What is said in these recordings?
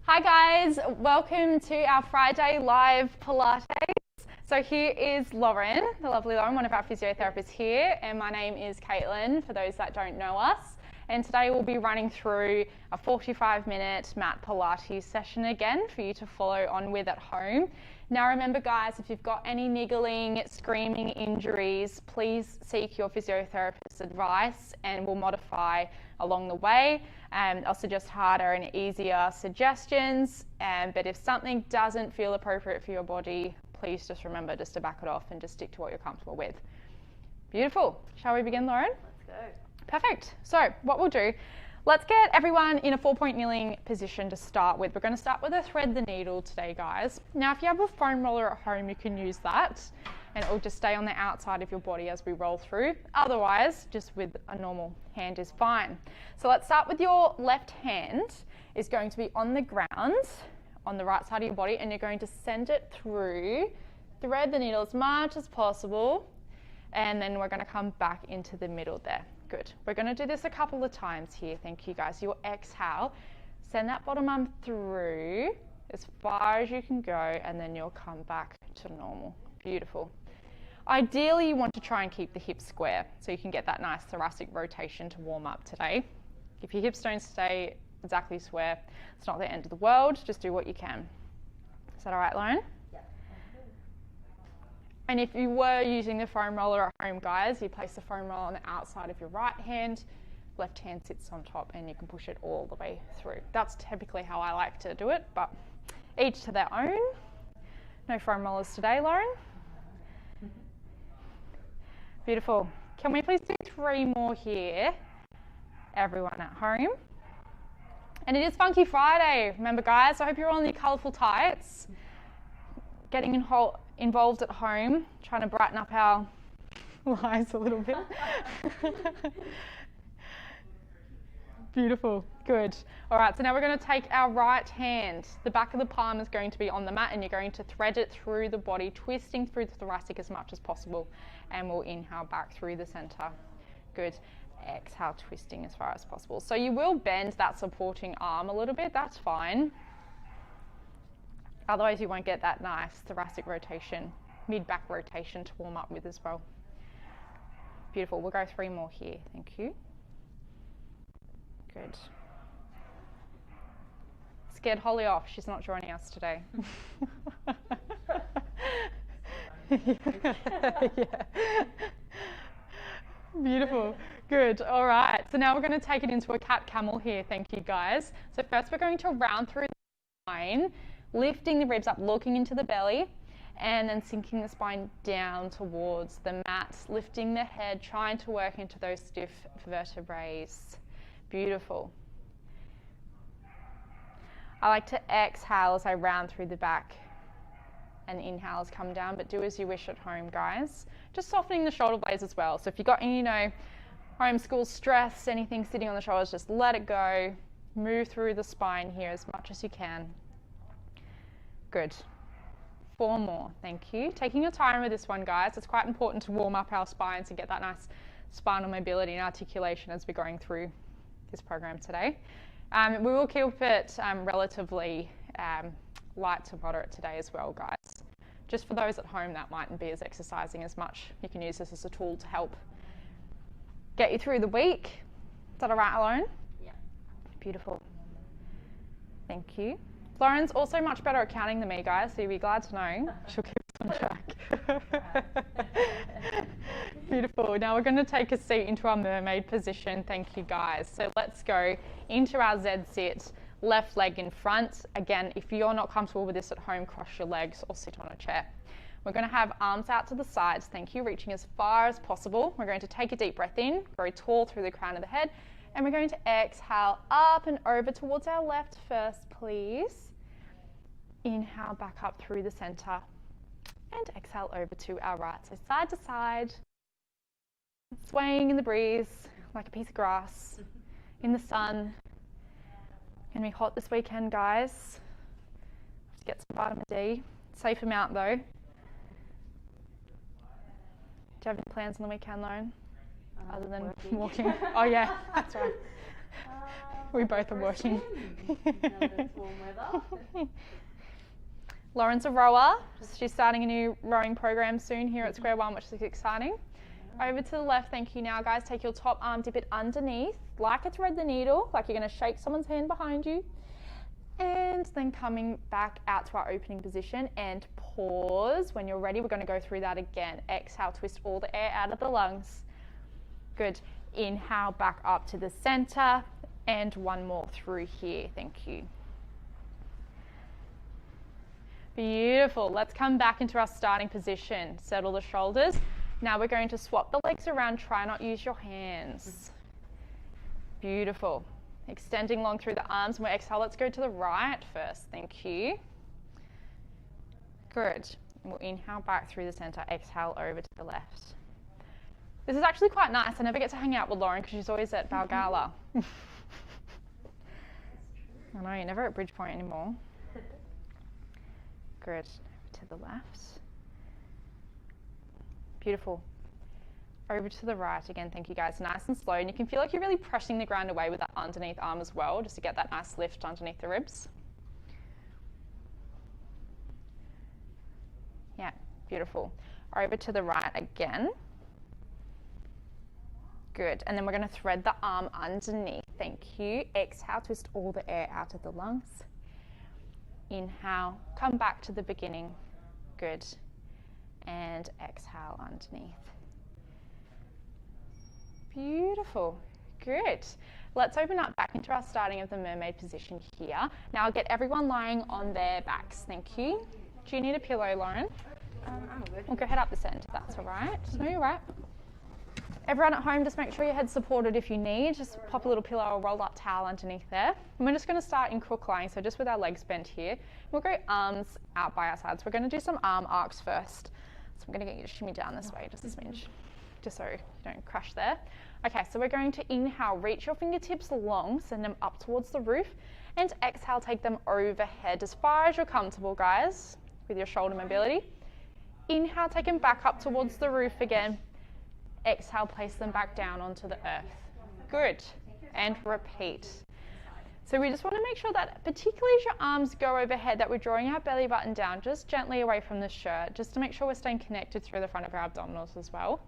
Hi guys, welcome to our Friday live Pilates. So here is Lauren, the lovely Lauren, one of our physiotherapists here, and my name is Kaitlyn, for those that don't know us. And today we'll be running through a 45-minute mat Pilates session again for you to follow on with at home. Now remember guys, if you've got any niggling, screaming injuries, please seek your physiotherapist's advice and we'll modify along the way. I'll suggest harder and easier suggestions, but if something doesn't feel appropriate for your body, please just remember just to back it off and just stick to what you're comfortable with. Beautiful. Shall we begin, Lauren? Let's go. Perfect. So what we'll do, let's get everyone in a 4-point kneeling position to start with. We're going to start with a thread the needle today, guys. Now, if you have a foam roller at home, you can use that and it will just stay on the outside of your body as we roll through. Otherwise, just with a normal hand is fine. So let's start with your left hand is going to be on the ground, on the right side of your body, and you're going to send it through, thread the needle as much as possible, and then we're going to come back into the middle there. Good. We're going to do this a couple of times here. Thank you, guys. You'll exhale, send that bottom arm through as far as you can go, and then you'll come back to normal. Beautiful. Ideally, you want to try and keep the hips square so you can get that nice thoracic rotation to warm up today. If your hips don't stay exactly square, it's not the end of the world. Just do what you can. Is that all right, Lauren? And if you were using the foam roller at home, guys, you place the foam roller on the outside of your right hand, left hand sits on top, and you can push it all the way through. That's typically how I like to do it, but each to their own. No foam rollers today, Lauren. Beautiful. Can we please do 3 more here, everyone at home? And it is Funky Friday, remember, guys. I hope you're all in your colourful tights, getting involved at home, trying to brighten up our lives a little bit. Beautiful, good. All right, so now we're going to take our right hand. The back of the palm is going to be on the mat and you're going to thread it through the body, twisting through the thoracic as much as possible. And we'll inhale back through the center. Good. Exhale, twisting as far as possible. So you will bend that supporting arm a little bit, that's fine. Otherwise you won't get that nice thoracic rotation, mid-back rotation to warm up with as well. Beautiful, we'll go 3 more here, thank you. Good. Scared Holly off, she's not joining us today. Yeah. Beautiful, good, all right. So now we're going to take it into a cat camel here, thank you guys. So first we're going to round through the spine, lifting the ribs up, looking into the belly, and then sinking the spine down towards the mat, lifting the head, trying to work into those stiff vertebrae. Beautiful. I like to exhale as I round through the back and inhale as come down, but do as you wish at home, guys. Just softening the shoulder blades as well. So if you've got any, homeschool stress, anything sitting on the shoulders, just let it go. Move through the spine here as much as you can. Good. 4 more, thank you. Taking your time with this one, guys. It's quite important to warm up our spines and get that nice spinal mobility and articulation as we're going through this program today. We will keep it relatively light to moderate today as well, guys. Just for those at home that mightn't be as exercising as much, you can use this as a tool to help get you through the week. Is that all right, Lauren? Yeah. Beautiful. Thank you. Lauren's also much better at counting than me, guys, so you'll be glad to know. She'll keep us on track. Beautiful. Now we're going to take a seat into our mermaid position. Thank you, guys. So let's go into our Z sit, left leg in front. Again, if you're not comfortable with this at home, cross your legs or sit on a chair. We're going to have arms out to the sides. Thank you. Reaching as far as possible. We're going to take a deep breath in, very tall through the crown of the head. And we're going to exhale up and over towards our left first, please. Inhale back up through the center and exhale over to our right. So side to side, swaying in the breeze like a piece of grass in the sun. Gonna be hot this weekend, guys. Have to get some vitamin D. Safe amount though. Do you have any plans on the weekend, Lauren? Other than walking? Oh yeah, that's right. We both are working. Lauren's a rower. She's starting a new rowing program soon here at Square One, which is exciting. Over to the left, thank you. Now, guys, take your top arm, dip it underneath, like a thread the needle, like you're going to shake someone's hand behind you. And then coming back out to our opening position and pause. When you're ready, we're going to go through that again. Exhale, twist all the air out of the lungs. Good. Inhale, back up to the center. And one more through here. Thank you. Beautiful. Let's come back into our starting position. Settle the shoulders. Now we're going to swap the legs around. Try not use your hands. Beautiful. Extending long through the arms. When we exhale, let's go to the right first. Thank you. Good. And we'll inhale back through the center. Exhale over to the left. This is actually quite nice. I never get to hang out with Lauren because she's always at Balgala. I know, you're never at Bridgepoint anymore. Good. Over to the left. Beautiful. Over to the right again. Thank you, guys. Nice and slow. And you can feel like you're really pressing the ground away with that underneath arm as well, just to get that nice lift underneath the ribs. Yeah, beautiful. Over to the right again. Good. And then we're going to thread the arm underneath. Thank you. Exhale, twist all the air out of the lungs. Inhale, come back to the beginning. Good. And exhale underneath. Beautiful. Good. Let's open up back into our starting of the mermaid position here. Now I'll get everyone lying on their backs. Thank you. Do you need a pillow, Lauren? I'm good. We'll go head up this end. That's all right. No, you're right. Everyone at home, just make sure your head's supported if you need. Just pop a little pillow or rolled up towel underneath there. And we're just going to start in crook lying, so just with our legs bent here. We'll go arms out by our sides. We're going to do some arm arcs first. So I'm going to get you to shimmy down this way just a smidge, just so you don't crash there. Okay, so we're going to inhale, reach your fingertips long, send them up towards the roof, and exhale, take them overhead as far as you're comfortable, guys, with your shoulder mobility. Inhale, take them back up towards the roof again. Exhale, place them back down onto the earth. Good. And repeat. So we just want to make sure that, particularly as your arms go overhead, that we're drawing our belly button down just gently away from the shirt, just to make sure we're staying connected through the front of our abdominals as well.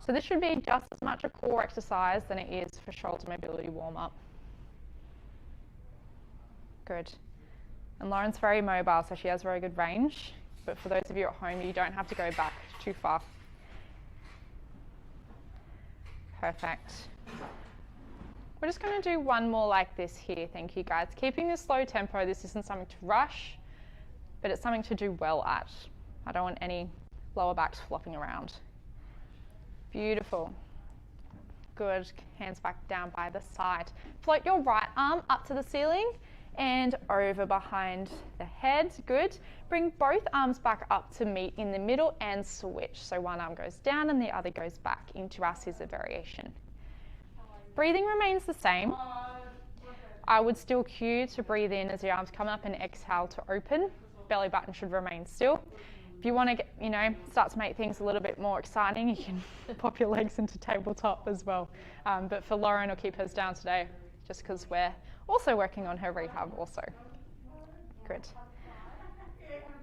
So this should be just as much a core exercise than it is for shoulder mobility warm-up. Good. And Lauren's very mobile, so she has very good range. But for those of you at home, you don't have to go back too far. Perfect. We're just going to do one more like this here. Thank you, guys. Keeping this slow tempo. This isn't something to rush, but it's something to do well at. I don't want any lower backs flopping around. Beautiful. Good. Hands back down by the side. Float your right arm up to the ceiling and over behind the head. Good. Bring both arms back up to meet in the middle and switch. So one arm goes down and the other goes back into our scissor variation. Breathing remains the same. I would still cue to breathe in as the arms come up and exhale to open. Belly button should remain still. If you want to start to make things a little bit more exciting, you can pop your legs into tabletop as well. But for Lauren, I'll keep hers down today just because we're also working on her rehab also. Good.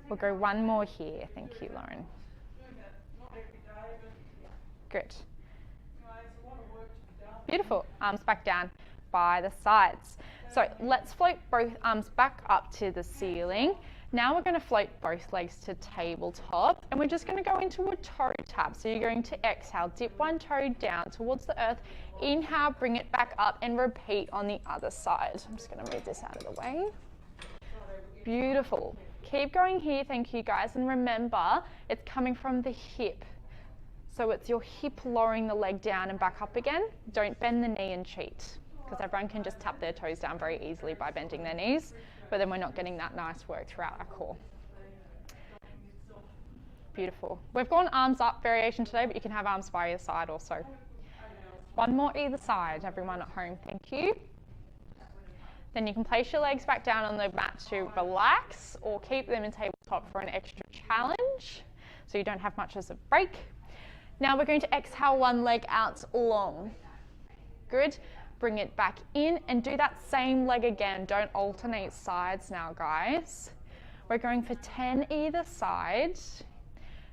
We'll go one more here. Thank you, Lauren. Good. Beautiful. Arms back down by the sides. So let's float both arms back up to the ceiling. Now we're going to float both legs to tabletop, and we're just going to go into a toe tap. So you're going to exhale, dip one toe down towards the earth, inhale, bring it back up, and repeat on the other side. I'm just going to move this out of the way. Beautiful. Keep going here, thank you, guys. And remember, it's coming from the hip. So it's your hip lowering the leg down and back up again. Don't bend the knee and cheat, because everyone can just tap their toes down very easily by bending their knees, but then we're not getting that nice work throughout our core. Beautiful. We've gone arms up variation today, but you can have arms by your side also. One more either side, everyone at home, thank you. Then you can place your legs back down on the mat to relax, or keep them in tabletop for an extra challenge, so you don't have much as a break. Now we're going to exhale one leg out long. Good. Bring it back in and do that same leg again. Don't alternate sides now, guys. We're going for 10 either side.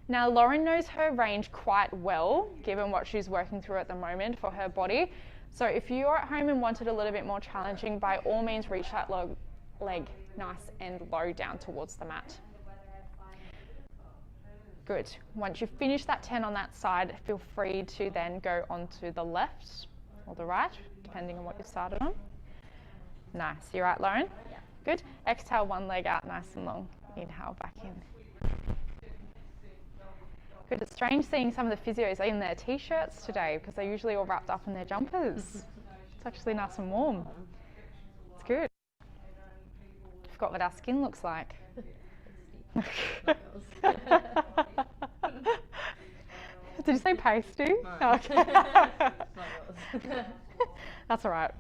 Now, Lauren knows her range quite well, given what she's working through at the moment for her body. So if you're at home and want it a little bit more challenging, by all means, reach that leg nice and low down towards the mat. Good. Once you've finished that 10 on that side, feel free to then go onto the left or the right, depending on what you started on. Nice. You right, Lauren? Yeah. Good. Exhale, one leg out nice and long. Inhale back in. Good. It's strange seeing some of the physios in their t-shirts today because they're usually all wrapped up in their jumpers. It's actually nice and warm. It's good. Forgot what our skin looks like. Did you say pasty? No. Okay. That's all right.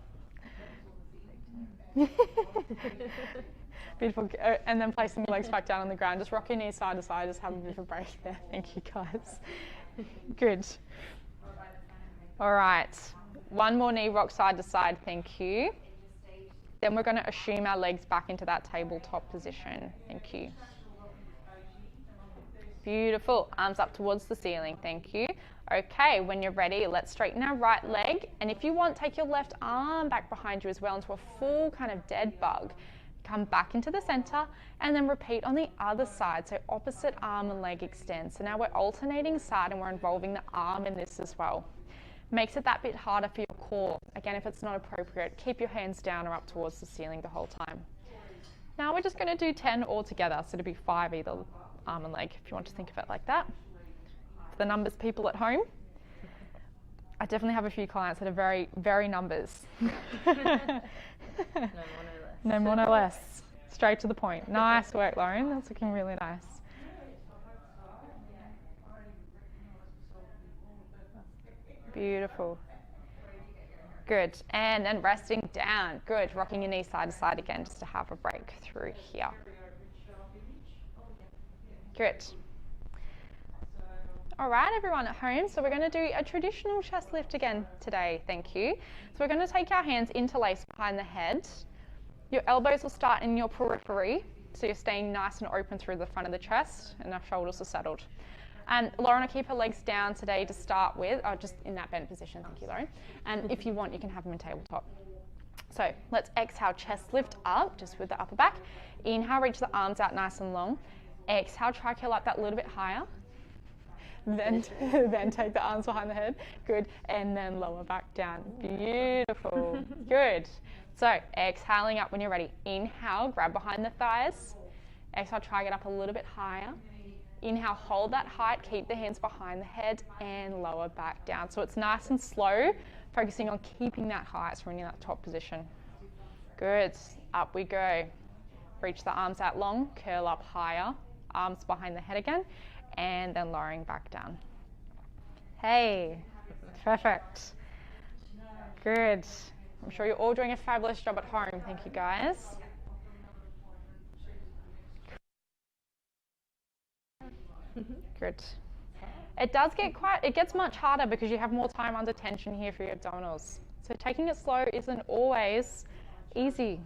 Beautiful. And then placing your legs back down on the ground. Just rock your knees side to side. Just have a bit of a break there. Thank you, guys. Good. All right. One more knee rock side to side. Thank you. Then we're going to assume our legs back into that tabletop position. Thank you. Beautiful. Arms up towards the ceiling. Thank you. Okay, when you're ready, let's straighten our right leg. And if you want, take your left arm back behind you as well into a full kind of dead bug. Come back into the center and then repeat on the other side. So opposite arm and leg extend. So now we're alternating side and we're involving the arm in this as well. Makes it that bit harder for your core. Again, if it's not appropriate, keep your hands down or up towards the ceiling the whole time. Now we're just going to do 10 all together. So it'll be 5 either arm and leg, if you want to think of it like that. For the numbers people at home, I definitely have a few clients that are very, very numbers. No more, no less. Straight to the point. Nice work, Lauren. That's looking really nice. Beautiful. Good. And then resting down. Good. Rocking your knees side to side again just to have a break through here. Good. All right, everyone at home. So we're going to do a traditional chest lift again today. Thank you. So we're going to take our hands interlace behind the head. Your elbows will start in your periphery. So you're staying nice and open through the front of the chest and our shoulders are settled. And Lauren will keep her legs down today to start with, just in that bent position. Thank you, Lauren. And if you want, you can have them in tabletop. So let's exhale, chest lift up, just with the upper back. Inhale, reach the arms out nice and long. Exhale, try curl up that little bit higher. Then take the arms behind the head. Good. And then lower back down. Beautiful. Good. So exhaling up when you're ready. Inhale, grab behind the thighs. Exhale, try get up a little bit higher. Inhale, hold that height, keep the hands behind the head and lower back down. So it's nice and slow, focusing on keeping that height so we're in that top position. Good. Up we go. Reach the arms out long, curl up higher, arms behind the head again, and then lowering back down. Hey, perfect. Good. I'm sure you're all doing a fabulous job at home. Thank you, guys. Good. It gets much harder because you have more time under tension here for your abdominals. So taking it slow isn't always easy.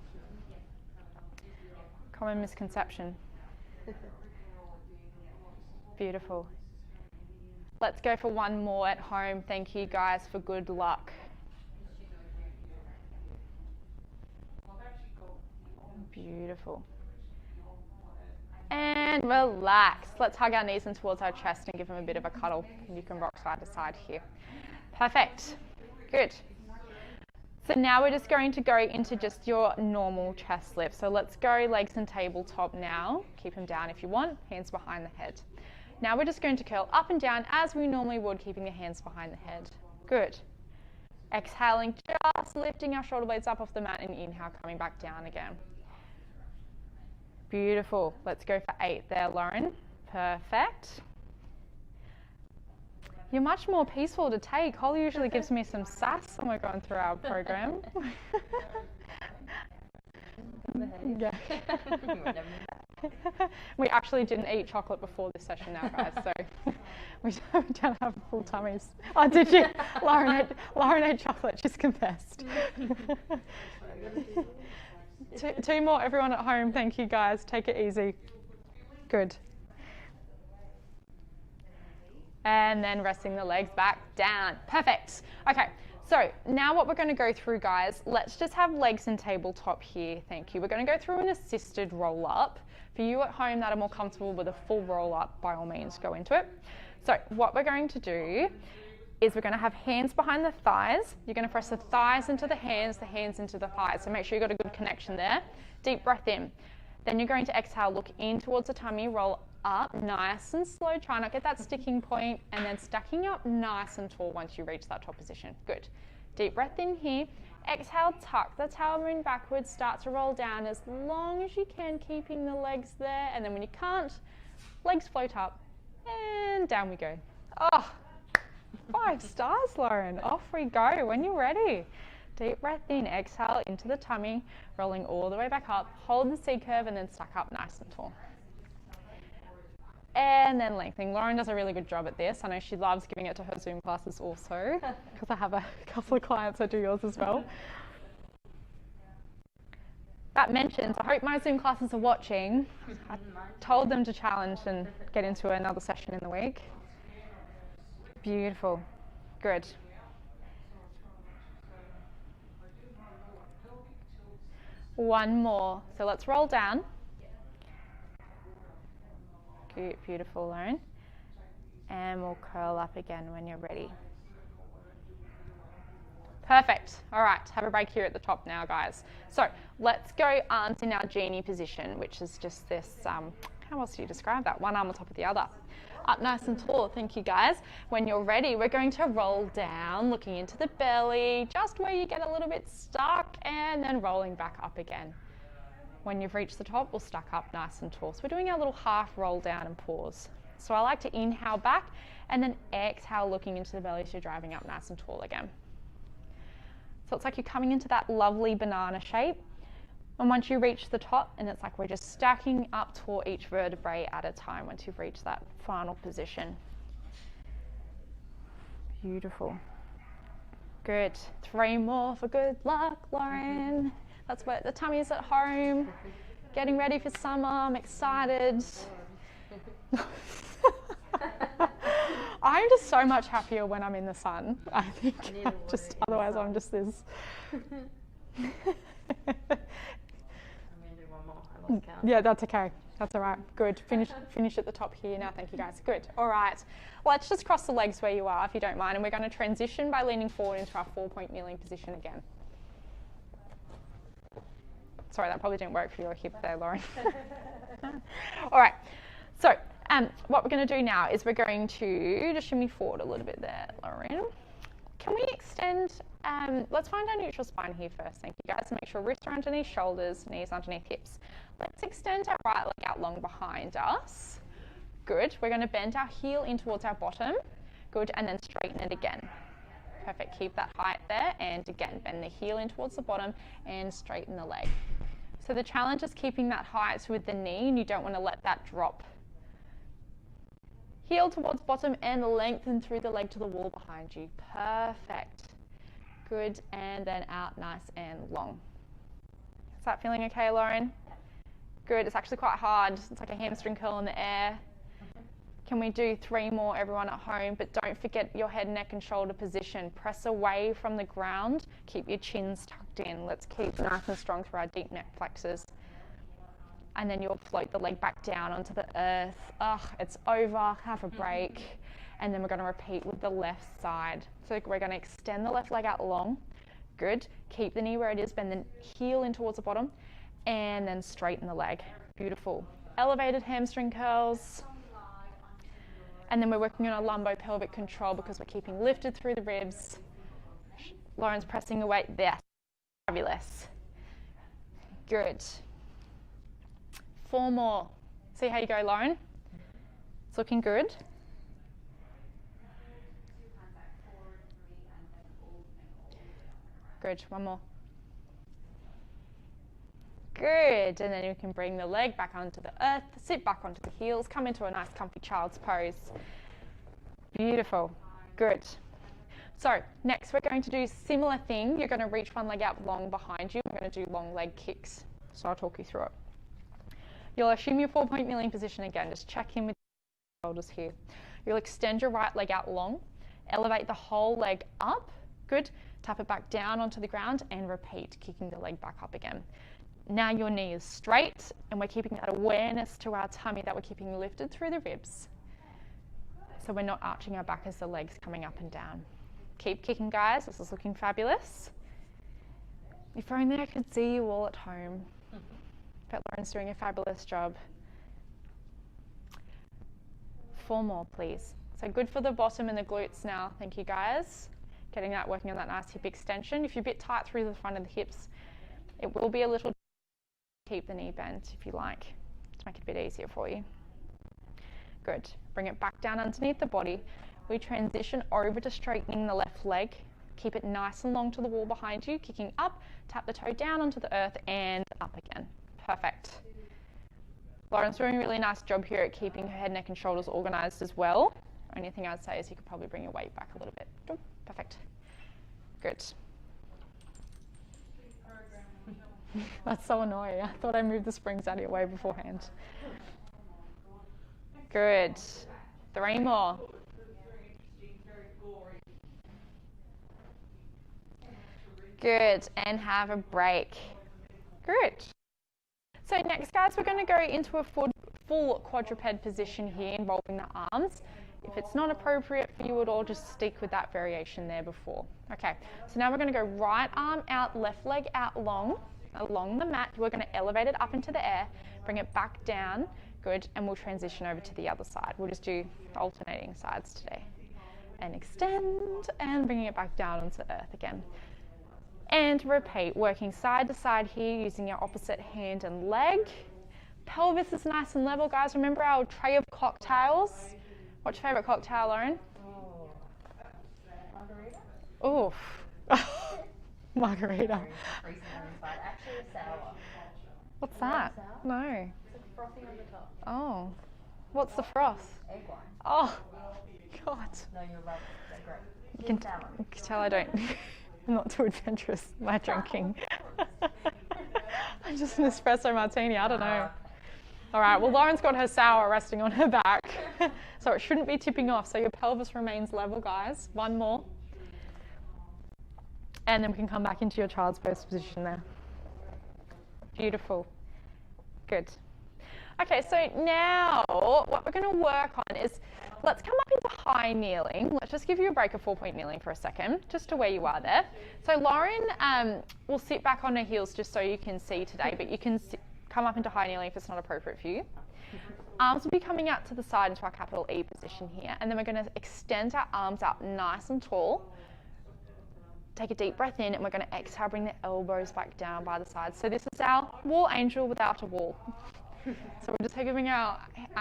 Common misconception. Beautiful. Let's go for one more at home. Thank you guys for good luck. Beautiful. And relax. Let's hug our knees in towards our chest and give them a bit of a cuddle. You can rock side to side here. Perfect. Good. So now we're just going to go into just your normal chest lift. So let's go legs and tabletop now. Keep them down if you want, hands behind the head. Now we're just going to curl up and down as we normally would, keeping the hands behind the head. Good. Exhaling, just lifting our shoulder blades up off the mat, and inhale, coming back down again. Beautiful. Let's go for 8 there, Lauren. Perfect. You're much more peaceful to take. Holly usually gives me some sass when we're going through our program. Yeah. We actually didn't eat chocolate before this session now, guys, so we don't have full tummies. Oh, did you? Lauren ate chocolate, she's confessed. Two more, everyone at home. Thank you, guys. Take it easy. Good. And then resting the legs back down. Perfect. Okay, so now what we're going to go through, guys, let's just have legs and tabletop here. Thank you. We're going to go through an assisted roll up. For you at home that are more comfortable with a full roll up, by all means, go into it. So what we're going to do is we're going to have hands behind the thighs. You're going to press the thighs into the hands into the thighs. So make sure you've got a good connection there. Deep breath in. Then you're going to exhale, look in towards the tummy, roll up nice and slow. Try not to get that sticking point, and then stacking up nice and tall once you reach that top position. Good. Deep breath in here. Exhale, tuck the tailbone backwards, start to roll down as long as you can, keeping the legs there. And then when you can't, legs float up and down we go. Oh, 5 stars, Lauren. Off we go when you're ready. Deep breath in, exhale into the tummy, rolling all the way back up. Hold the C curve and then stack up nice and tall. And then lengthening. Lauren does a really good job at this. I know she loves giving it to her Zoom classes also, because I have a couple of clients that do yours as well. That mentions, I hope my Zoom classes are watching. I told them to challenge and get into another session in the week. Beautiful. Good. One more. So let's roll down. Good, beautiful, Lauren. And we'll curl up again when you're ready. Perfect. All right, have a break here at the top now, guys. So let's go arms in our genie position, which is just this, how else do you describe that? One arm on top of the other. Up nice and tall, thank you, guys. When you're ready, we're going to roll down, looking into the belly, just where you get a little bit stuck, and then rolling back up again. When you've reached the top, we'll stack up nice and tall. So we're doing our little half roll down and pause. So I like to inhale back and then exhale, looking into the belly so you're driving up nice and tall again. So it's like you're coming into that lovely banana shape. And once you reach the top, and it's like we're just stacking up tall each vertebrae at a time once you've reached that final position. Beautiful. Good. 3 more for good luck, Lauren. That's where the tummy is at home. Getting ready for summer. I'm excited. I'm just so much happier when I'm in the sun. I think otherwise I'm just this. Yeah, that's okay. That's all right. Good. Finish at the top here now. Thank you, guys. Good. All right. Let's just cross the legs where you are, if you don't mind, and we're going to transition by leaning forward into our 4-point kneeling position again. Sorry, that probably didn't work for your hip there, Lauren. All right. So what we're going to do now is we're going to just shimmy forward a little bit there, Lauren. Can we extend, let's find our neutral spine here first, thank you, guys, and make sure wrists are underneath shoulders, knees underneath hips. Let's extend our right leg out long behind us. Good. We're going to bend our heel in towards our bottom. Good. And then straighten it again. Perfect. Keep that height there. And again, bend the heel in towards the bottom and straighten the leg. So the challenge is keeping that height with the knee, and you don't want to let that drop. Heel towards bottom and lengthen through the leg to the wall behind you. Perfect. Good. And then out nice and long. Is that feeling okay, Lauren? Good. It's actually quite hard. It's like a hamstring curl in the air. Can we do 3 more, everyone at home? But don't forget your head, neck and shoulder position. Press away from the ground. Keep your chins tucked in. Let's keep nice and strong through our deep neck flexors. And then you'll float the leg back down onto the earth. It's over. Have a break. And then we're going to repeat with the left side. So we're going to extend the left leg out long. Good. Keep the knee where it is. Bend the heel in towards the bottom. And then straighten the leg. Beautiful. Elevated hamstring curls. And then we're working on a lumbo-pelvic control because we're keeping lifted through the ribs. Lauren's pressing away there. Fabulous. Good. 4 more. See how you go, Lauren? It's looking good. Good. 1 more. Good, and then you can bring the leg back onto the earth, sit back onto the heels, come into a nice comfy child's pose. Beautiful, good. So next we're going to do a similar thing. You're going to reach one leg out long behind you. We're going to do long leg kicks. So I'll talk you through it. You'll assume your 4-point kneeling position again. Just check in with your shoulders here. You'll extend your right leg out long, elevate the whole leg up. Good. Tap it back down onto the ground and repeat, kicking the leg back up again. Now your knee is straight and we're keeping that awareness to our tummy that we're keeping lifted through the ribs. So we're not arching our back as the leg's coming up and down. Keep kicking, guys. This is looking fabulous. If only I could see you all at home. But Lauren's doing a fabulous job. 4 more, please. So good for the bottom and the glutes now. Thank you, guys. Getting that, working on that nice hip extension. If you're a bit tight through the front of the hips, it will be a little, keep the knee bent if you like, to make it a bit easier for you. Good. Bring it back down underneath the body. We transition over to straightening the left leg. Keep it nice and long to the wall behind you, kicking up, tap the toe down onto the earth and up again. Perfect. Lauren's doing a really nice job here at keeping her head, neck and shoulders organized as well. Only thing I'd say is you could probably bring your weight back a little bit. Perfect. Good. That's so annoying. I thought I moved the springs out of your way beforehand. Good. 3 more. Good, and have a break. Good. So next, guys, we're going to go into a full quadruped position here involving the arms. If it's not appropriate for you at all, just stick with that variation there before. Okay, so now we're going to go right arm out, left leg out long, along the mat. We're going to elevate it up into the air, bring it back down. Good, and we'll transition over to the other side. We'll just do alternating sides today. And extend, and bringing it back down onto the earth again. And repeat, working side to side here using your opposite hand and leg. Pelvis is nice and level, guys. Remember our tray of cocktails? What's your favourite cocktail, Lauren? Margarita. Oof. Margarita. Actually, sour. What's that? No. It's like frothy on the top. Oh. What's the froth? Egg white. Oh, God. No, you'll love it. They're great. You can tell I don't. I'm not too adventurous in my drinking. I'm just an espresso martini, I don't know. All right, well, Lauren's got her sour resting on her back, so it shouldn't be tipping off. So your pelvis remains level, guys. 1 more. And then we can come back into your child's pose position there. Beautiful. Good. Okay, so now what we're going to work on is, let's come up into high kneeling. Let's just give you a break of 4-point kneeling for a second, just to where you are there. So Lauren will sit back on her heels just so you can see today, but you can come up into high kneeling if it's not appropriate for you. Arms will be coming out to the side into our capital E position here, and then we're going to extend our arms out nice and tall. Take a deep breath in, and we're going to exhale, bring the elbows back down by the sides. So this is our wall angel without a wall. So we're just giving our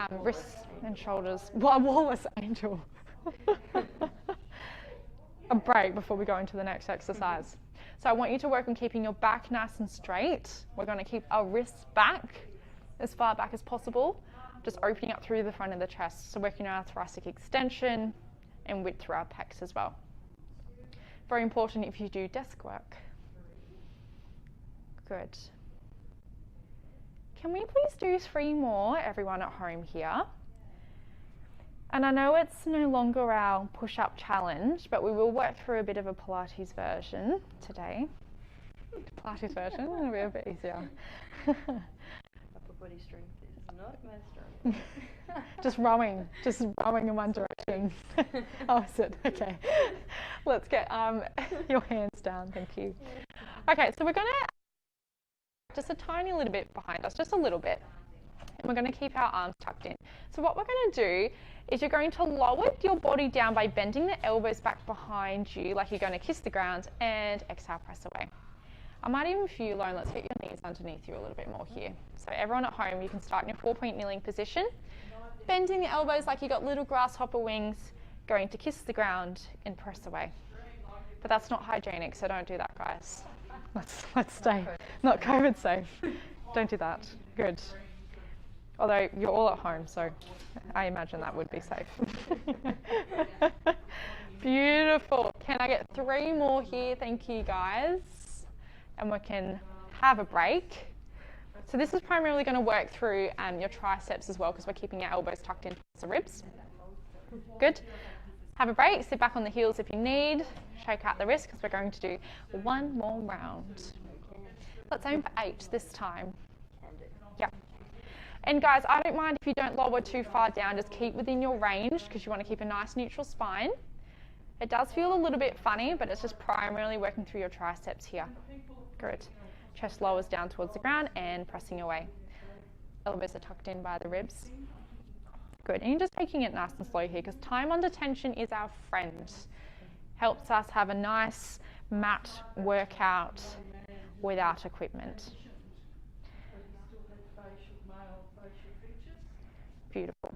wrists and shoulders, well, a wallless angel, a break before we go into the next exercise. So I want you to work on keeping your back nice and straight. We're going to keep our wrists back, as far back as possible, just opening up through the front of the chest. So working on our thoracic extension and width through our pecs as well. Very important if you do desk work. Good. Can we please do 3 more, everyone at home here? And I know it's no longer our push-up challenge, but we will work through a bit of a Pilates version today. Pilates version, it'll be a bit easier. Upper body strength is not my strength. just rowing in one direction. Oh, is it? Okay. Let's get your hands down, thank you. Okay, so we're going to just a tiny little bit behind us, just a little bit. And we're going to keep our arms tucked in. So what we're going to do is you're going to lower your body down by bending the elbows back behind you, like you're going to kiss the ground, and exhale, press away. I might even for you, Lauren, let's get your knees underneath you a little bit more here. So everyone at home, you can start in your 4-point kneeling position, bending the elbows like you got little grasshopper wings, going to kiss the ground and press away. But that's not hygienic, so don't do that, guys. Let's stay not COVID safe. Don't do that. Good. Although you're all at home, so I imagine that would be safe. Beautiful. Can I get 3 more here? Thank you, guys. And we can have a break. So this is primarily going to work through your triceps as well, because we're keeping our elbows tucked into the ribs. Good. Have a break. Sit back on the heels if you need. Shake out the wrist because we're going to do 1 more round. Let's aim for 8 this time. Yeah. And guys, I don't mind if you don't lower too far down. Just keep within your range because you want to keep a nice neutral spine. It does feel a little bit funny, but it's just primarily working through your triceps here. Good. Chest lowers down towards the ground and pressing away. Elbows are tucked in by the ribs. Good. And you're just taking it nice and slow here because time under tension is our friend. Helps us have a nice mat workout without equipment. Beautiful.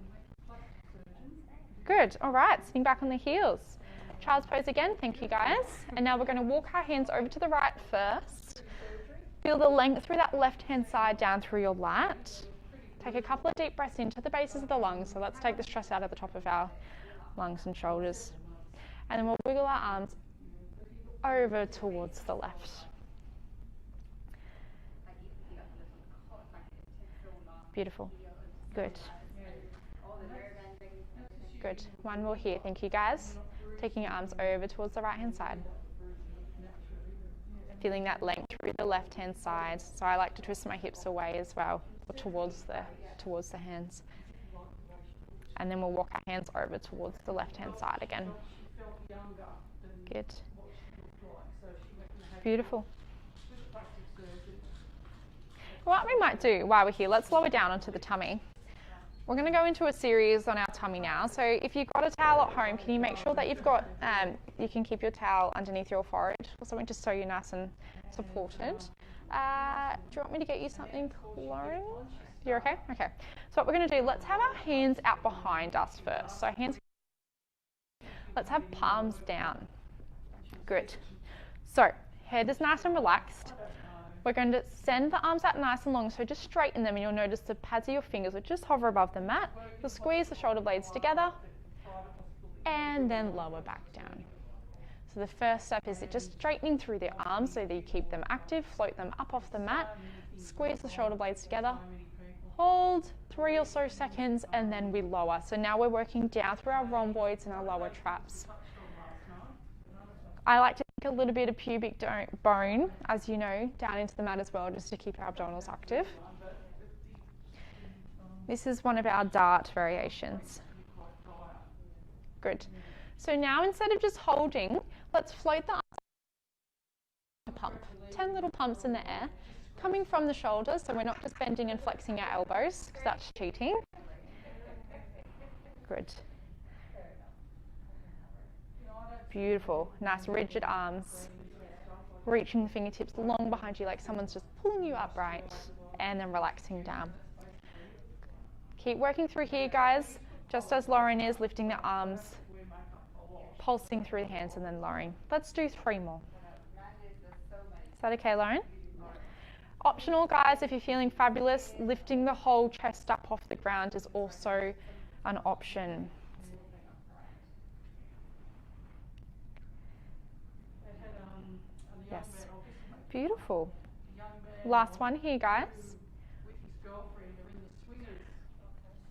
Good. All right. Sitting back on the heels. Child's pose again. Thank you, guys. And now we're going to walk our hands over to the right first. Feel the length through that left-hand side down through your lat. Take a couple of deep breaths into the bases of the lungs. So let's take the stress out of the top of our lungs and shoulders. And then we'll wiggle our arms over towards the left. Beautiful. Good. Good. 1 more here. Thank you, guys. Taking your arms over towards the right-hand side. Feeling that length through the left-hand side. So I like to twist my hips away as well, or towards the hands. And then we'll walk our hands over towards the left-hand side again. Good. Beautiful. What we might do while we're here, let's lower down onto the tummy. We're going to go into a series on our tummy now. So if you've got a towel at home, can you make sure that you've got, you can keep your towel underneath your forehead or something just so you're nice and supported. Do you want me to get you something, Lauren? You're okay? Okay. So what we're going to do, let's have our hands out behind us first. So hands, let's have palms down. Good. So head is nice and relaxed. We're going to send the arms out nice and long, so just straighten them and you'll notice the pads of your fingers will just hover above the mat. You'll squeeze the shoulder blades together and then lower back down. So the first step is just straightening through the arms so that you keep them active, float them up off the mat, squeeze the shoulder blades together, hold 3 or so seconds and then we lower. So now we're working down through our rhomboids and our lower traps. I like to take a little bit of pubic bone, as you know, down into the mat as well, just to keep our abdominals active. This is one of our dart variations. Good. So now instead of just holding, let's float the arms to pump. 10 little pumps in the air, coming from the shoulders, so we're not just bending and flexing our elbows, because that's cheating. Good. Beautiful. Nice rigid arms. Reaching the fingertips long behind you like someone's just pulling you upright and then relaxing down. Keep working through here, guys, just as Lauren is, lifting the arms, pulsing through the hands and then lowering. Let's do 3 more. Is that okay, Lauren? Optional, guys, if you're feeling fabulous, lifting the whole chest up off the ground is also an option. Yes. Beautiful. Last one here, guys.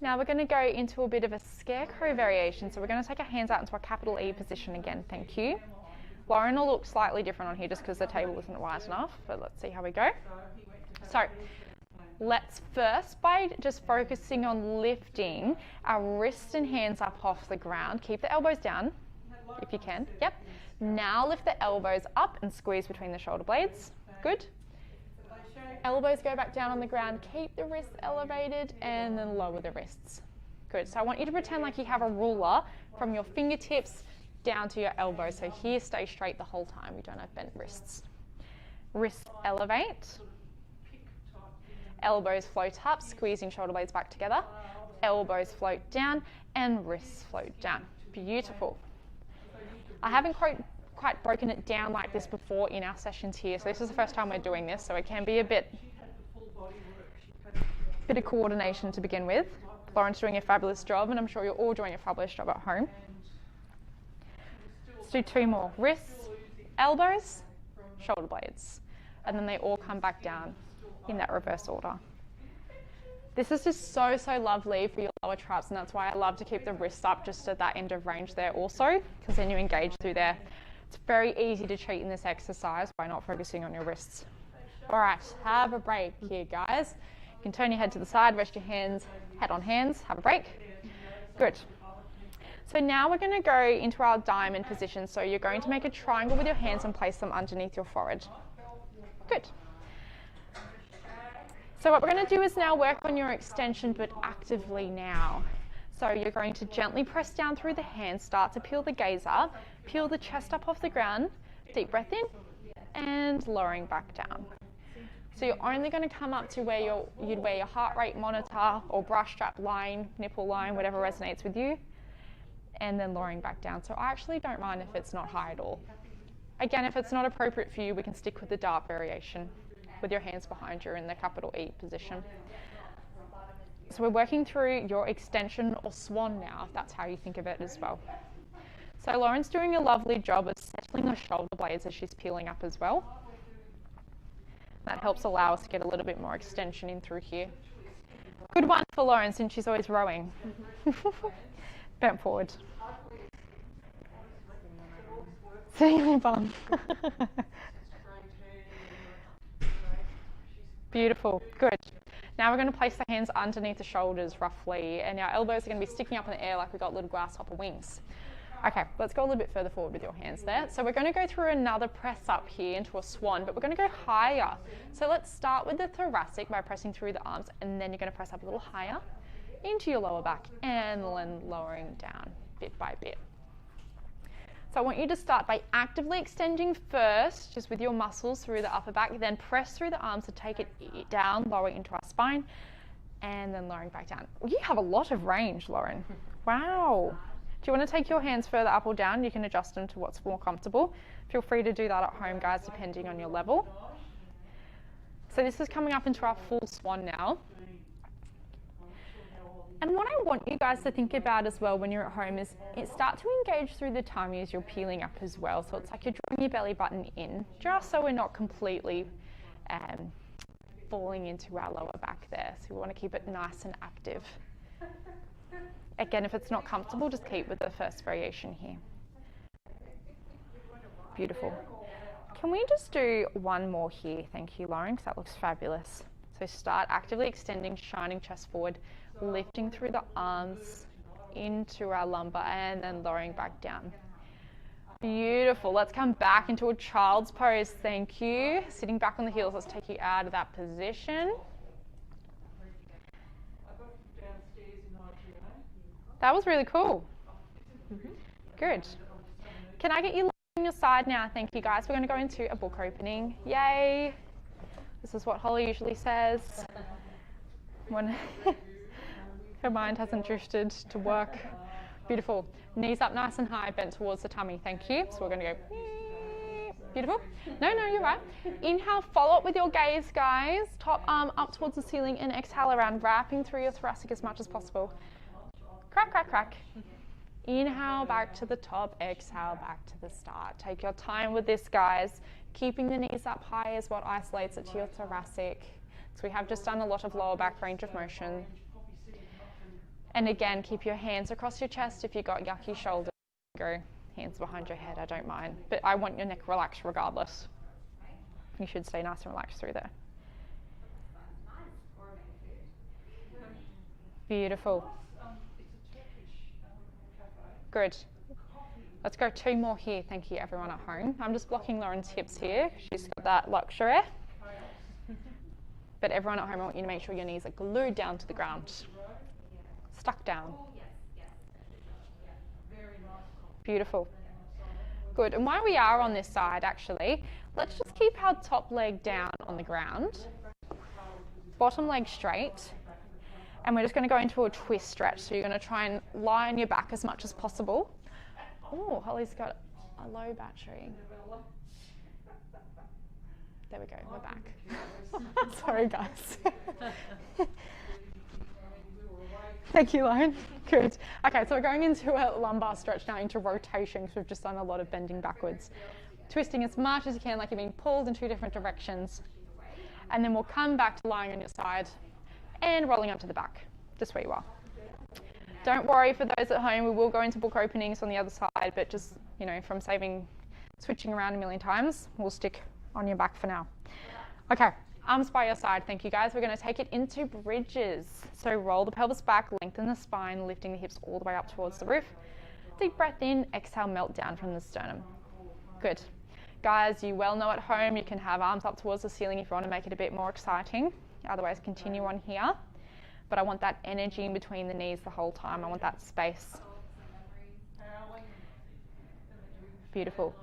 Now we're going to go into a bit of a scarecrow variation. So we're going to take our hands out into a capital E position again. Thank you. Lauren will look slightly different on here just because the table isn't wide enough, but let's see how we go. So let's first, by just focusing on lifting our wrists and hands up off the ground, keep the elbows down if you can. Yep. Now lift the elbows up and squeeze between the shoulder blades. Good. Elbows go back down on the ground. Keep the wrists elevated and then lower the wrists. Good. So I want you to pretend like you have a ruler from your fingertips down to your elbows. So here, stay straight the whole time. You don't have bent wrists. Wrists elevate. Elbows float up, squeezing shoulder blades back together. Elbows float down and wrists float down. Beautiful. I haven't quite broken it down like this before in our sessions here, so this is the first time we're doing this, so it can be a bit Bit of coordination to begin with. Lauren's doing a fabulous job, and I'm sure you're all doing a fabulous job at home. Let's do 2 more. Wrists, elbows, shoulder blades. And then they all come back down in that reverse order. This is just so, so lovely for your lower traps, and that's why I love to keep the wrists up just at that end of range there also, because then you engage through there. It's very easy to cheat in this exercise by not focusing on your wrists. All right, have a break here, guys. You can turn your head to the side, rest your hands, head on hands, have a break. Good. So now we're going to go into our diamond position. So you're going to make a triangle with your hands and place them underneath your forehead. Good. So what we're going to do is now work on your extension, but actively now. So you're going to gently press down through the hands, start to peel the gaze up, peel the chest up off the ground, deep breath in, and lowering back down. So you're only going to come up to where you'd wear your heart rate monitor or brush strap line, nipple line, whatever resonates with you, and then lowering back down. So I actually don't mind if it's not high at all. Again, if it's not appropriate for you, we can stick with the dart variation with your hands behind you in the capital E position. So we're working through your extension or swan now, if that's how you think of it as well. So Lauren's doing a lovely job of settling the shoulder blades as she's peeling up as well. That helps allow us to get a little bit more extension in through here. Good one for Lauren since she's always rowing. Bent forward. Sitting on your bum. Beautiful, good. Now we're going to place the hands underneath the shoulders roughly, and our elbows are going to be sticking up in the air like we've got little grasshopper wings. Okay, let's go a little bit further forward with your hands there. So we're going to go through another press up here into a swan, but we're going to go higher. So let's start with the thoracic by pressing through the arms, and then you're going to press up a little higher into your lower back, and then lowering down bit by bit. So I want you to start by actively extending first, just with your muscles through the upper back, then press through the arms to take it down, lower into our spine, and then lowering back down. You have a lot of range, Lauren. Wow. Do you want to take your hands further up or down? You can adjust them to what's more comfortable. Feel free to do that at home, guys, depending on your level. So this is coming up into our full swan now. And what I want you guys to think about as well when you're at home is start to engage through the tummy as you're peeling up as well. So it's like you're drawing your belly button in, just so we're not completely falling into our lower back there. So we want to keep it nice and active. Again, if it's not comfortable, just keep with the first variation here. Beautiful. Can we just do one more here? Thank you, Lauren, because that looks fabulous. So start actively extending, shining chest forward, lifting through the arms into our lumbar, and then lowering back down. Beautiful. Let's come back into a child's pose. Thank you. Sitting back on the heels, let's take you out of that position. That was really cool. Good. Can I get you on your side now? Thank you, guys. We're going to go into a book opening. Yay. This is what Holly usually says when her mind hasn't drifted to work. Beautiful. Knees up nice and high, bent towards the tummy. Thank you. So we're going to go. Beautiful. No, you're right. Inhale, follow up with your gaze, guys. Top arm up towards the ceiling, and exhale around, wrapping through your thoracic as much as possible. Crack, crack, crack. Inhale back to the top, exhale back to the start. Take your time with this, guys. Keeping the knees up high is what isolates it to your thoracic. So we have just done a lot of lower back range of motion. And again, keep your hands across your chest. If you've got yucky shoulders, go hands behind your head, I don't mind. But I want your neck relaxed regardless. You should stay nice and relaxed through there. Beautiful. Good. Let's go 2 more here. Thank you, everyone at home. I'm just blocking Lauren's hips here. She's got that luxury. But everyone at home, I want you to make sure your knees are glued down to the ground. Stuck down. Beautiful. Good. And while we are on this side, actually, let's just keep our top leg down on the ground. Bottom leg straight. And we're just going to go into a twist stretch. So you're going to try and lie on your back as much as possible. Oh, Holly's got a low battery. There we go, we're back. Sorry guys. Thank you, Lauren. Good. Okay, so we're going into a lumbar stretch now, into rotation, because we've just done a lot of bending backwards. Twisting as much as you can, like you're being pulled in 2 different directions. And then we'll come back to lying on your side and rolling up to the back, just where you are. Don't worry for those at home, we will go into book openings on the other side, but just, you know, from switching around a million times, we'll stick on your back for now. Okay, arms by your side, thank you guys. We're going to take it into bridges. So roll the pelvis back, lengthen the spine, lifting the hips all the way up towards the roof. Deep breath in, exhale, melt down from the sternum. Good. Guys, you well know at home you can have arms up towards the ceiling if you want to make it a bit more exciting. Otherwise, continue on here. But I want that energy in between the knees the whole time. I want that space. Beautiful.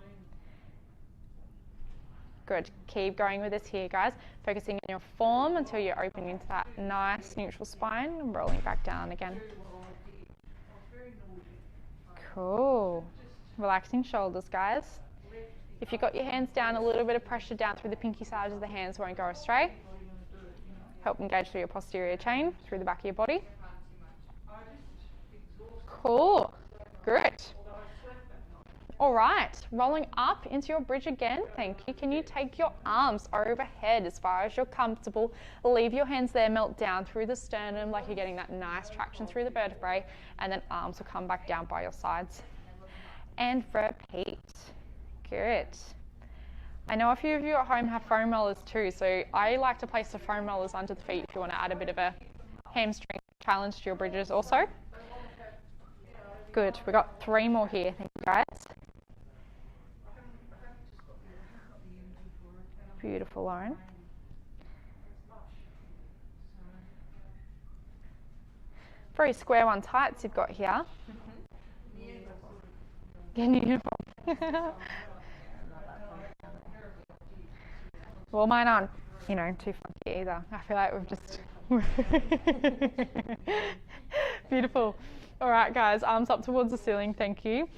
Good. Keep going with this here, guys. Focusing on your form until you're opening into that nice neutral spine and rolling back down again. Cool. Relaxing shoulders, guys. If you've got your hands down, a little bit of pressure down through the pinky sides of the hands won't go astray. Help engage through your posterior chain, through the back of your body. Cool. Good. All right, rolling up into your bridge again, thank you. Can you take your arms overhead as far as you're comfortable? Leave your hands there, melt down through the sternum like you're getting that nice traction through the vertebrae, and then arms will come back down by your sides. And repeat. Good. I know a few of you at home have foam rollers too, so I like to place the foam rollers under the feet if you want to add a bit of a hamstring challenge to your bridges also. Good, we've got 3 more here, thank you guys. Beautiful, Lauren. Very square one tights you've got here. Uniform. Well, mine aren't, you know, too funky either. I feel like we've just... Beautiful. All right, guys, arms up towards the ceiling, thank you.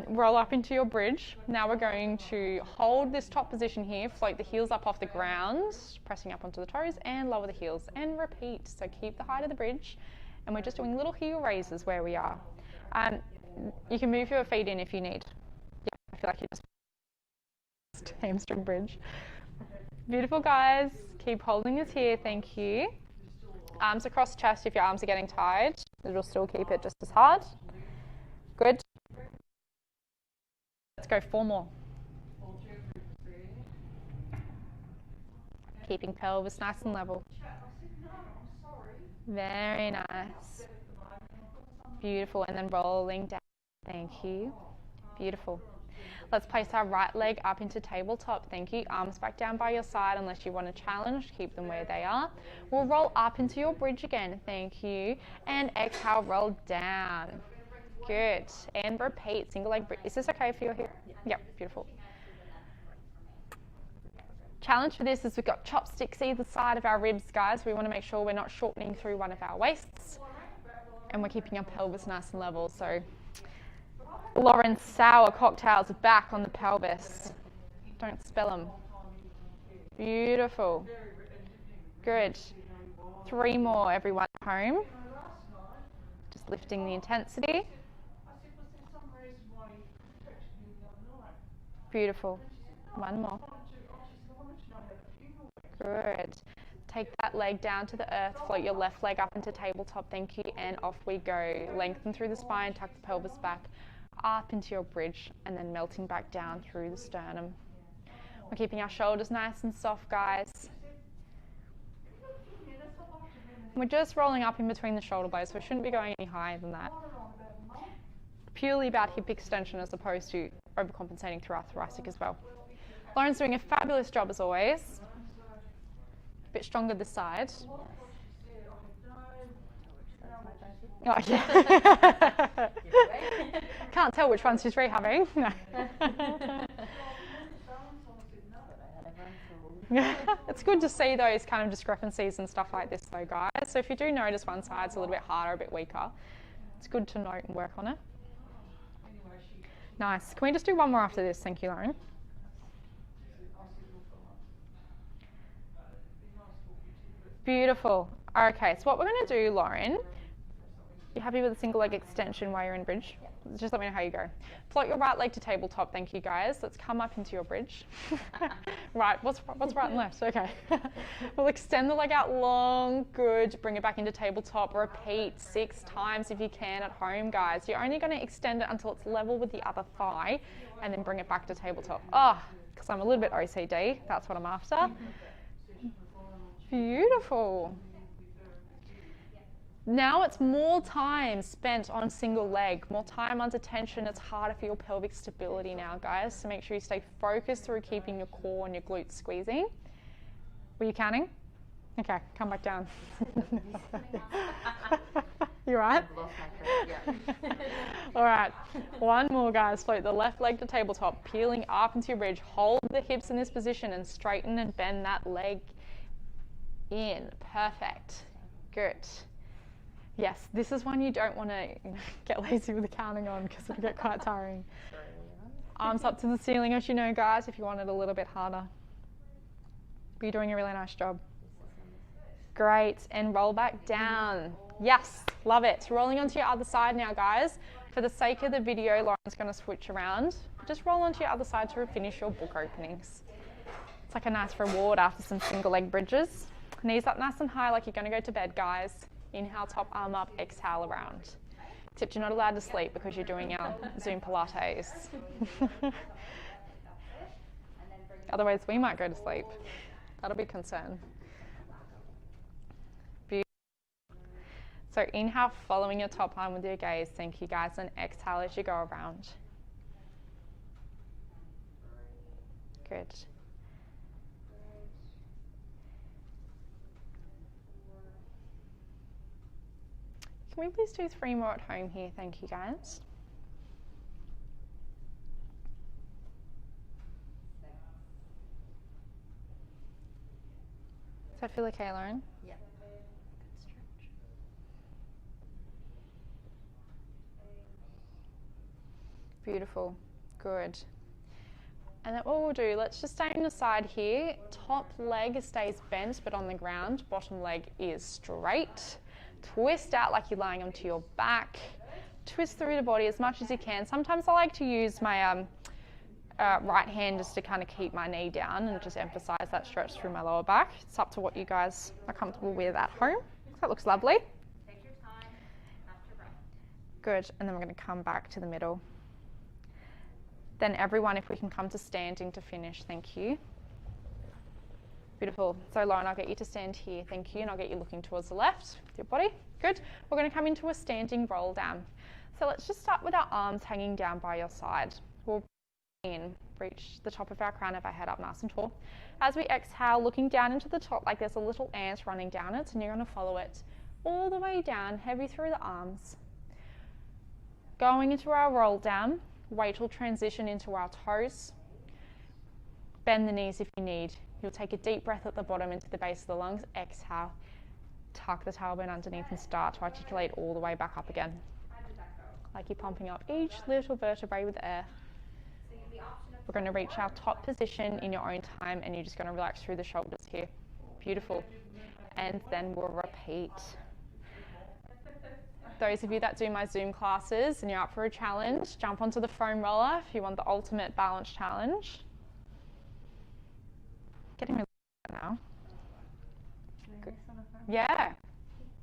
Roll up into your bridge. Now we're going to hold this top position here, float the heels up off the ground, pressing up onto the toes, and lower the heels, and repeat. So keep the height of the bridge, and we're just doing little heel raises where we are. You can move your feet in if you need. Yeah, I feel like you just hamstring bridge. Beautiful, guys. Keep holding this here, thank you. Arms across chest if your arms are getting tired. It'll still keep it just as hard. Good. Let's go 4 more. Keeping pelvis nice and level. Very nice. Beautiful, and then rolling down. Thank you. Beautiful. Let's place our right leg up into tabletop. Thank you. Arms back down by your side unless you want to challenge. Keep them where they are. We'll roll up into your bridge again. Thank you. And exhale, roll down. Good. And repeat. Single leg bridge. Is this okay for you here? Yep. Beautiful. Challenge for this is we've got chopsticks either side of our ribs, guys. We want to make sure we're not shortening through one of our waists. And we're keeping our pelvis nice and level. So Lauren's sour cocktails are back on the pelvis. Don't spill them. Beautiful. Good. 3 more, everyone at home. Just lifting the intensity. Beautiful. 1 more. Good. Take that leg down to the earth, float your left leg up into tabletop, thank you, and off we go. Lengthen through the spine, tuck the pelvis back, up into your bridge, and then melting back down through the sternum. We're keeping our shoulders nice and soft, guys. We're just rolling up in between the shoulder blades, so we shouldn't be going any higher than that. Purely about hip extension as opposed to overcompensating through our thoracic as well. Lauren's doing a fabulous job as always. A bit stronger this side. Oh, yeah. Can't tell which one she's rehabbing. No. It's good to see those kind of discrepancies and stuff like this though, guys. So if you do notice one side's a little bit harder, a bit weaker, it's good to note and work on it. Nice. Can we just do 1 more after this? Thank you, Lauren. Beautiful. Okay, so what we're going to do, Lauren, you happy with a single leg extension while you're in bridge? Yep. Just let me know how you go. Float your right leg to tabletop, thank you guys. Let's come up into your bridge. Right, what's right and left? Okay. We'll extend the leg out long, good. Bring it back into tabletop. Repeat 6 times if you can at home, guys. You're only going to extend it until it's level with the other thigh and then bring it back to tabletop. Because I'm a little bit OCD, that's what I'm after. Beautiful. Now it's more time spent on single leg, more time under tension. It's harder for your pelvic stability now, guys. So make sure you stay focused through keeping your core and your glutes squeezing. Were you counting? Okay, come back down. You right? I've lost my track, yeah. All right, one more, guys. Float the left leg to tabletop, peeling up into your bridge. Hold the hips in this position and straighten and bend that leg in. Perfect. Good. Yes, this is one you don't want to get lazy with the counting on because it'll get quite tiring. Arms up to the ceiling, as you know, guys, if you want it a little bit harder. But you're doing a really nice job. Great, and roll back down. Yes, love it. Rolling onto your other side now, guys. For the sake of the video, Lauren's going to switch around. Just roll onto your other side to finish your book openings. It's like a nice reward after some single leg bridges. Knees up nice and high like you're going to go to bed, guys. Inhale, top arm up, exhale around. Except you're not allowed to sleep because you're doing our Zoom Pilates. Otherwise, we might go to sleep. That'll be a concern. Beautiful. So inhale, following your top arm with your gaze. Thank you, guys. And exhale as you go around. Good. Can we please do 3 more at home here? Thank you, guys. Does that feel okay, Lauren? Yeah. Good stretch. Beautiful. Good. And then what we'll do, let's just stay on the side here. Top leg stays bent but on the ground. Bottom leg is straight. Twist out like you're lying onto your back. Twist through the body as much as you can. Sometimes I like to use my right hand just to kind of keep my knee down and just emphasize that stretch through my lower back. It's up to what you guys are comfortable with at home. That looks lovely. Take your time, after breath. Good, and then we're going to come back to the middle. Then everyone, if we can come to standing to finish, thank you. Beautiful. So Lauren, I'll get you to stand here, thank you, and I'll get you looking towards the left with your body. Good. We're going to come into a standing roll down. So let's just start with our arms hanging down by your side. We'll in, reach the top of our crown of our head up nice and tall. As we exhale, looking down into the top like there's a little ant running down it, and you're going to follow it all the way down, heavy through the arms. Going into our roll down, weight will transition into our toes. Bend the knees if you need. You'll take a deep breath at the bottom into the base of the lungs. Exhale, tuck the tailbone underneath and start to articulate all the way back up again. Like you're pumping up each little vertebrae with air. We're going to reach our top position in your own time and you're just going to relax through the shoulders here. Beautiful. And then we'll repeat. Those of you that do my Zoom classes and you're up for a challenge, jump onto the foam roller if you want the ultimate balance challenge. Getting really good now. Good. Yeah,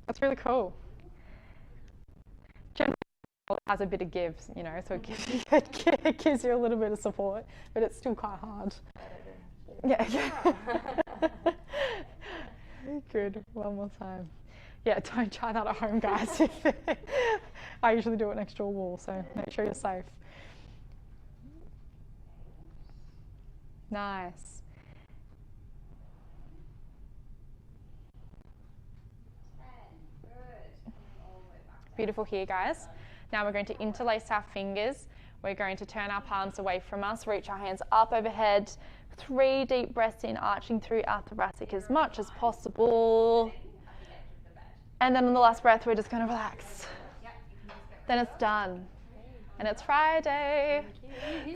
that's really cool. Generally, it has a bit of give, you know, so it gives you a little bit of support, but it's still quite hard. Yeah. Good. One more time. Yeah, don't try that at home, guys. I usually do it next to a wall, so make sure you're safe. Nice. Beautiful here, guys. Now we're going to interlace our fingers. We're going to turn our palms away from us, reach our hands up overhead. 3 deep breaths in, arching through our thoracic as much as possible. And then on the last breath, we're just going to relax. Then it's done. And it's Friday.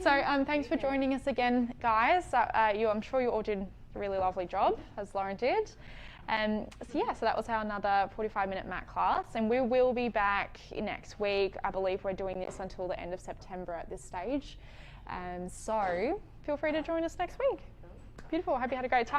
So thanks for joining us again, guys. I'm sure you all did a really lovely job, as Lauren did. So that was our another 45-minute mat class, and we will be back next week. I believe we're doing this until the end of September at this stage. So feel free to join us next week. Beautiful. I hope you had a great time.